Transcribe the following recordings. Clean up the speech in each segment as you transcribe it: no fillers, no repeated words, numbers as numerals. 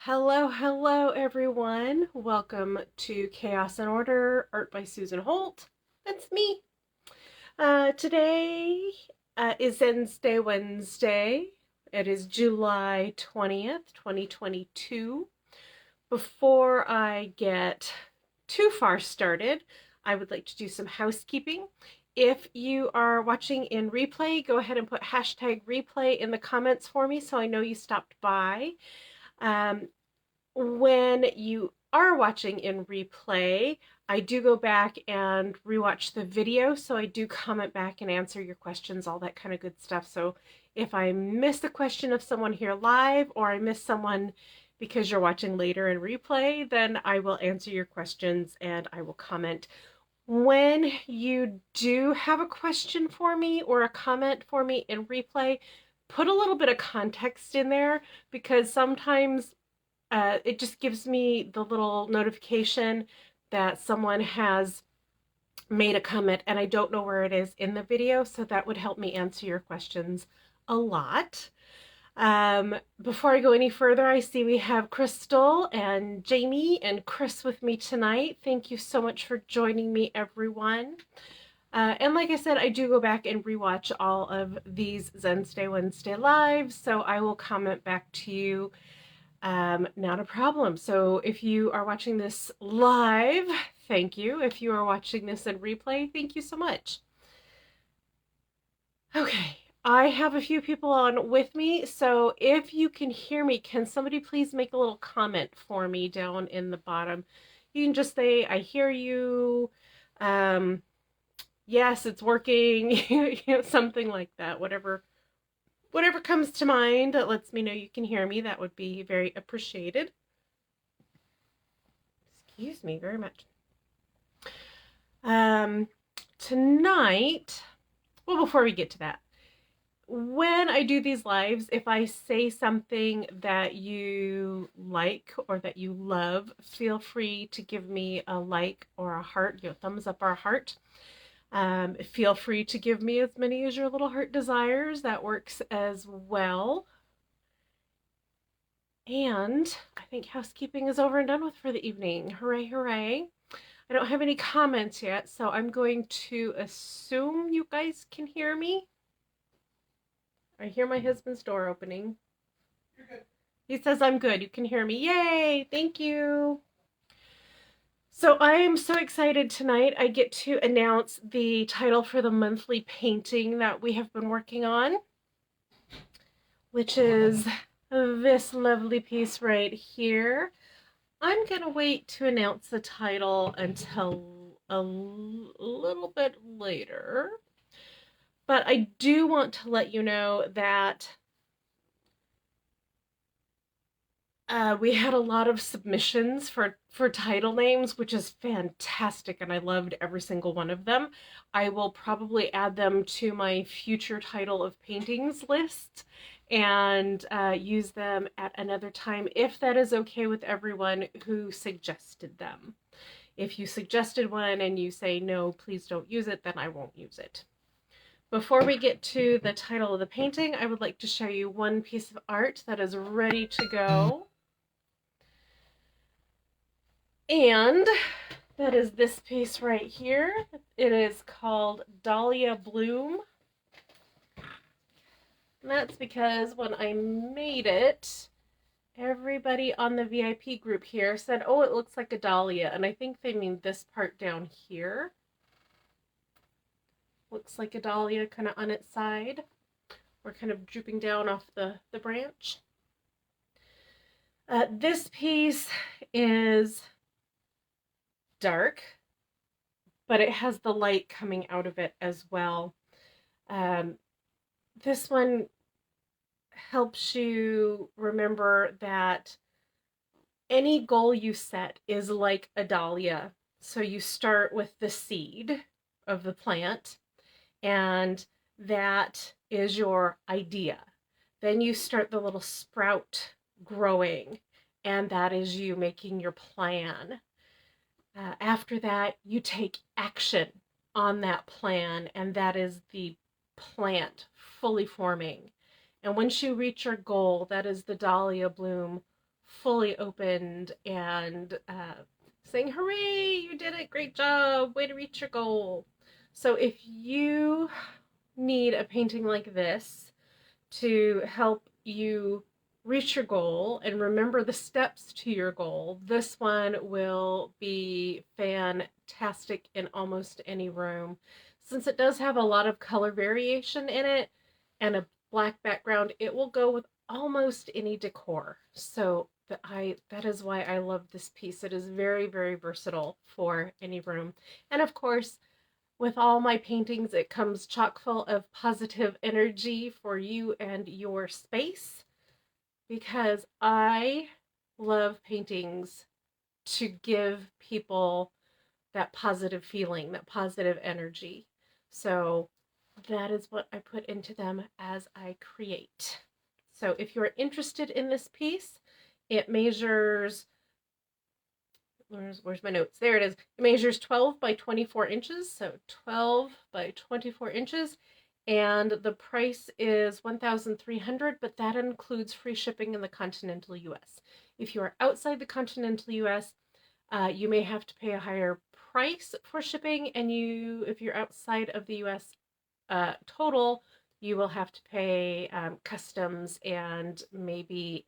Hello everyone. Welcome to Chaos and Order, art by Susan Holt. That's me. Today is Zens-day Wednesday. It is July 20th, 2022. Before I get too far started, I would like to do some housekeeping. If you are watching in replay, go ahead and put hashtag replay in the comments for me so I know you stopped by. When you are watching in replay, I do go back and rewatch the video, so I do comment back and answer your questions, all that kind of good stuff. So if I miss a question of someone here live, or I miss someone because you're watching later in replay, then I will answer your questions and I will comment. When you do have a question for me or a comment for me in replay, put a little bit of context in there, because sometimes it just gives me the little notification that someone has made a comment and I don't know where it is in the video, so that would help me answer your questions a lot. Before I go any further, I see we have Crystal and Jamie and Chris with me tonight. Thank you so much for joining me, everyone. And like I said, I do go back and rewatch all of these Zens-day Wednesday lives, so I will comment back to you. Not a problem. So if you are watching this live, thank you. If you are watching this in replay, thank you so much. Okay, I have a few people on with me, so if you can hear me, can somebody please make a little comment for me down in the bottom? You can just say, I hear you, yes, it's working, something like that. Whatever comes to mind that lets me know you can hear me, that would be very appreciated. Excuse me very much. Tonight, well, before we get to that, when I do these lives, if I say something that you like or that you love, feel free to give me a like or a heart, thumbs up or a heart. Feel free to give me as many as your little heart desires. That works as well. And I think housekeeping is over and done with for the evening. Hooray, hooray. I don't have any comments yet, so I'm going to assume you guys can hear me. I hear my husband's door opening. You're good. He says I'm good. You can hear me. Yay! Thank you. So I am so excited tonight. I get to announce the title for the monthly painting that we have been working on, which is this lovely piece right here. I'm going to wait to announce the title until a little bit later, but I do want to let you know that we had a lot of submissions for title names, which is fantastic, and I loved every single one of them. I will probably add them to my future title of paintings list and use them at another time, if that is okay with everyone who suggested them. If you suggested one and you say, no, please don't use it, then I won't use it. Before we get to the title of the painting, I would like to show you one piece of art that is ready to go. And that is this piece right here. It is called Dahlia Bloom. And that's because when I made it, everybody on the VIP group here said, oh, it looks like a dahlia. And I think they mean this part down here. Looks like a dahlia kind of on its side, or kind of drooping down off the branch. This piece is dark, but it has the light coming out of it as well. This one helps you remember that any goal you set is like a dahlia. So you start with the seed of the plant, and that is your idea. Then you start the little sprout growing, and that is you making your plan. After that, you take action on that plan, and that is the plant fully forming. And once you reach your goal, that is the dahlia bloom fully opened and saying, hooray, you did it, great job, way to reach your goal. So if you need a painting like this to help you reach your goal and remember the steps to your goal, this one will be fantastic in almost any room. Since it does have a lot of color variation in it and a black background, it will go with almost any decor. So that is why I love this piece. It is very, very versatile for any room. And of course, with all my paintings, it comes chock full of positive energy for you and your space, because I love paintings to give people that positive feeling, that positive energy. So that is what I put into them as I create. So if you're interested in this piece, it measures, where's my notes? There it is. It measures 12 by 24 inches. So 12 by 24 inches. And the price is $1,300, but that includes free shipping in the continental US. If you are outside the continental US, you may have to pay a higher price for shipping, and if you're outside of the US total, you will have to pay customs and maybe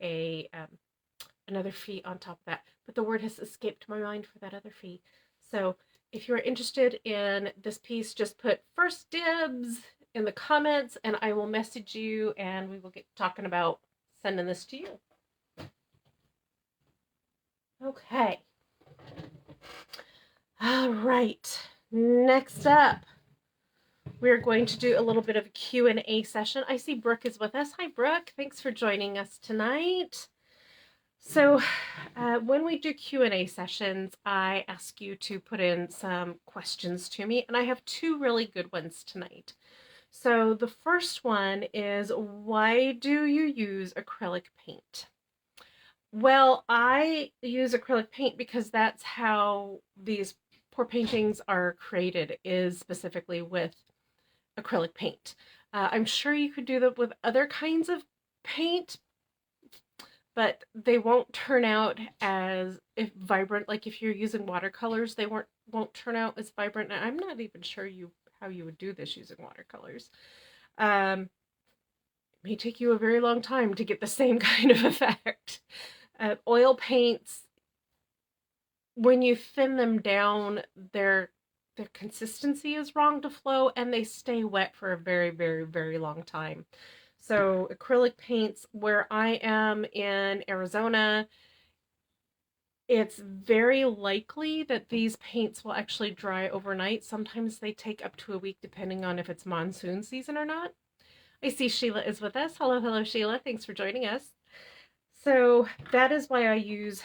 another fee on top of that. But the word has escaped my mind for that other fee. So if you're interested in this piece, just put first dibs in the comments and I will message you and we will get talking about sending this to you. Okay. All right. Next up, we're going to do a little bit of a Q&A session. I see Brooke is with us. Hi, Brooke. Thanks for joining us tonight. So when we do Q&A sessions, I ask you to put in some questions to me, and I have two really good ones tonight. So the first one is, why do you use acrylic paint? Well, I use acrylic paint because that's how these pour paintings are created, is specifically with acrylic paint. I'm sure you could do that with other kinds of paint, but they won't turn out as vibrant. Like if you're using watercolors, they won't turn out as vibrant. And I'm not even sure how you would do this using watercolors. It may take you a very long time to get the same kind of effect. Oil paints, when you thin them down, their consistency is wrong to flow, and they stay wet for a very, very, very long time. So acrylic paints, where I am in Arizona, it's very likely that these paints will actually dry overnight. Sometimes they take up to a week depending on if it's monsoon season or not. I see Sheila is with us. Hello, hello, Sheila. Thanks for joining us. So that is why I use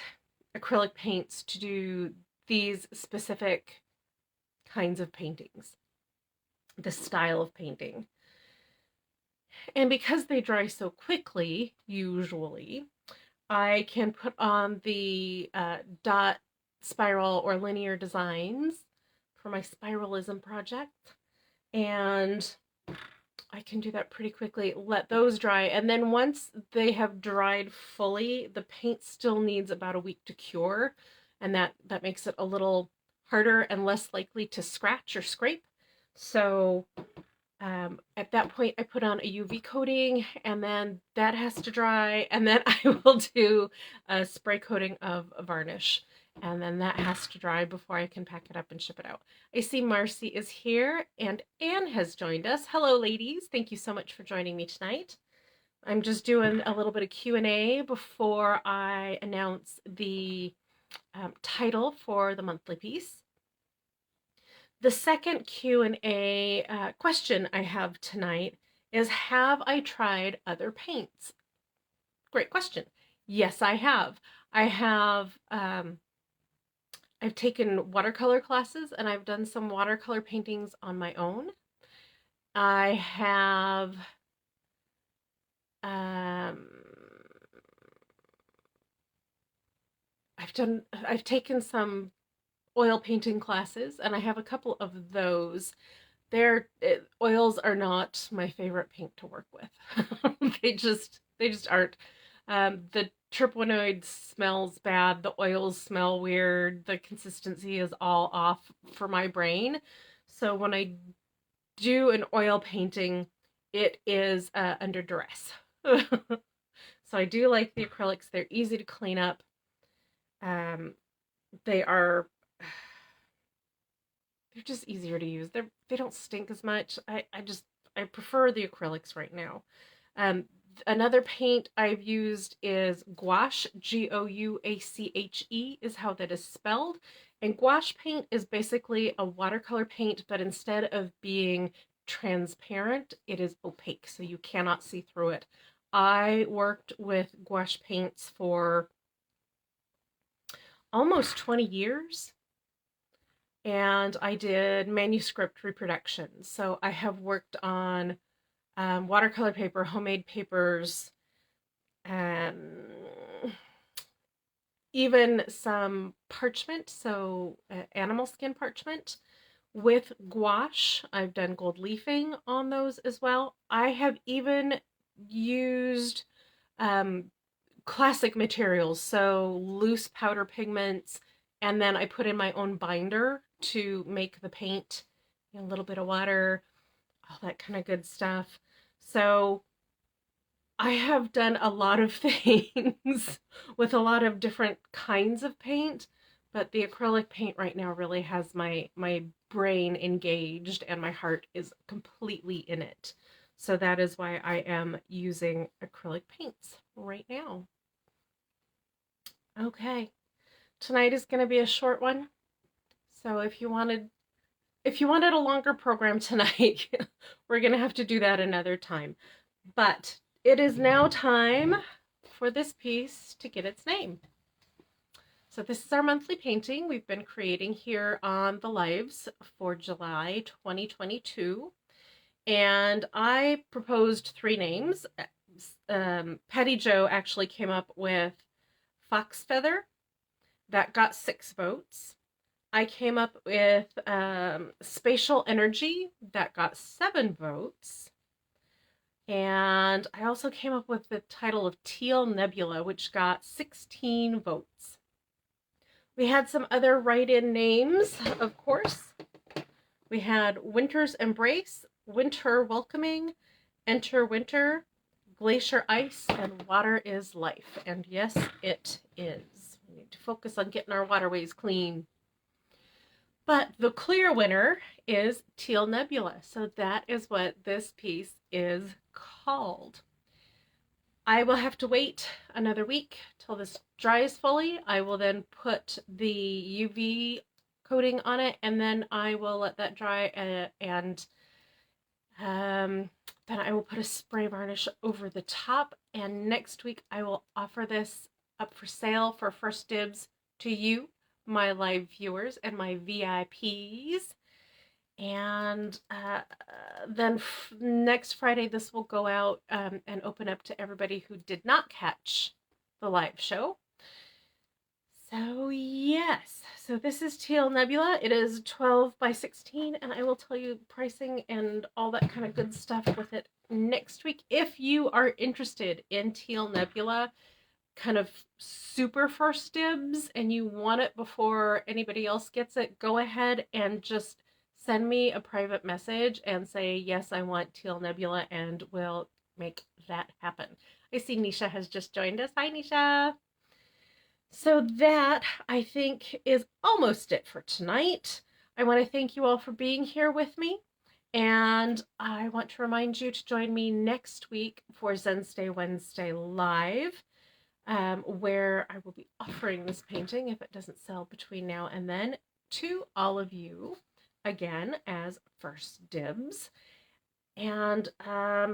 acrylic paints to do these specific kinds of paintings, the style of painting. And because they dry so quickly, usually, I can put on the dot, spiral, or linear designs for my spiralism project. And I can do that pretty quickly, let those dry. And then once they have dried fully, the paint still needs about a week to cure. And that makes it a little harder and less likely to scratch or scrape. So at that point, I put on a UV coating, and then that has to dry, and then I will do a spray coating of a varnish, and then that has to dry before I can pack it up and ship it out. I see Marcy is here, and Anne has joined us. Hello, ladies. Thank you so much for joining me tonight. I'm just doing a little bit of Q&A before I announce the title for the monthly piece. The second Q&A question I have tonight is, have I tried other paints? Great question. Yes, I have. I've taken watercolor classes, and I've done some watercolor paintings on my own. I've taken some oil painting classes, and I have a couple of those. Oils are not my favorite paint to work with. They just aren't. The Tripwinoid smells bad, the oils smell weird, the consistency is all off for my brain. So when I do an oil painting, it is under duress. So I do like the acrylics. They're easy to clean up. Um, they are they're just easier to use. They don't stink as much. I prefer the acrylics right now. Um, Another paint I've used is gouache, Gouache is how that is spelled. And gouache paint is basically a watercolor paint, but instead of being transparent, it is opaque, so you cannot see through it. I worked with gouache paints for almost 20 years, and I did manuscript reproductions. So I have worked on watercolor paper, homemade papers, even some parchment, so animal skin parchment with gouache. I've done gold leafing on those as well. I have even used classic materials, so loose powder pigments, and then I put in my own binder to make the paint, a little bit of water, all that kind of good stuff. So I have done a lot of things with a lot of different kinds of paint, but the acrylic paint right now really has my brain engaged and my heart is completely in it. So that is why I am using acrylic paints right now. Okay, tonight is going to be a short one. So if you wanted a longer program tonight, we're going to have to do that another time. But it is now time for this piece to get its name. So this is our monthly painting we've been creating here on the lives for July 2022. And I proposed 3 names. Patty Joe actually came up with Fox Feather. That got 6 votes. I came up with Spatial Energy. That got 7 votes. And I also came up with the title of Teal Nebula, which got 16 votes. We had some other write-in names, of course. We had Winter's Embrace, Winter Welcoming, Enter Winter, Glacier Ice, and Water is Life. And yes, it is. We need to focus on getting our waterways clean. But the clear winner is Teal Nebula. So that is what this piece is called. I will have to wait another week till this dries fully. I will then put the UV coating on it, and then I will let that dry, and then I will put a spray varnish over the top, and next week I will offer this up for sale for first dibs to you, my live viewers and my VIPs. And then next Friday this will go out and open up to everybody who did not catch the live show. So yes, so this is Teal Nebula. It is 12 by 16, and I will tell you pricing and all that kind of good stuff with it next week. If you are interested in Teal Nebula, kind of super first dibs, and you want it before anybody else gets it, go ahead and just send me a private message and say, yes, I want Teal Nebula, and we'll make that happen. I see Nisha has just joined us. Hi, Nisha. So that, I think, is almost it for tonight. I want to thank you all for being here with me, and I want to remind you to join me next week for Zens-day Wednesday live, where I will be offering this painting, if it doesn't sell between now and then, to all of you, again, as first dibs. And I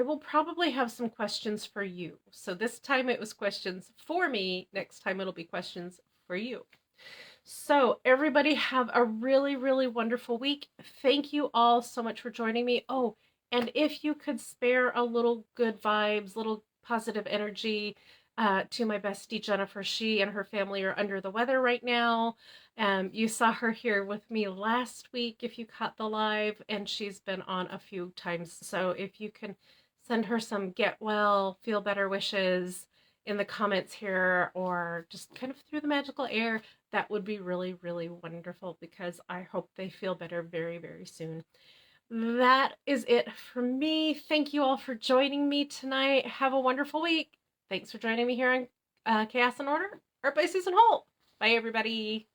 will probably have some questions for you. So this time it was questions for me. Next time it'll be questions for you. So everybody have a really, really wonderful week. Thank you all so much for joining me. Oh, and if you could spare a little good vibes, little positive energy to my bestie Jennifer. She and her family are under the weather right now. You saw her here with me last week if you caught the live, and she's been on a few times. So if you can send her some get well, feel better wishes in the comments here, or just kind of through the magical air. That would be really, really wonderful, because I hope they feel better very, very soon. That is it for me. Thank you all for joining me tonight. Have a wonderful week. Thanks for joining me here on Chaos and Order, art by Susan Holt. Bye, everybody.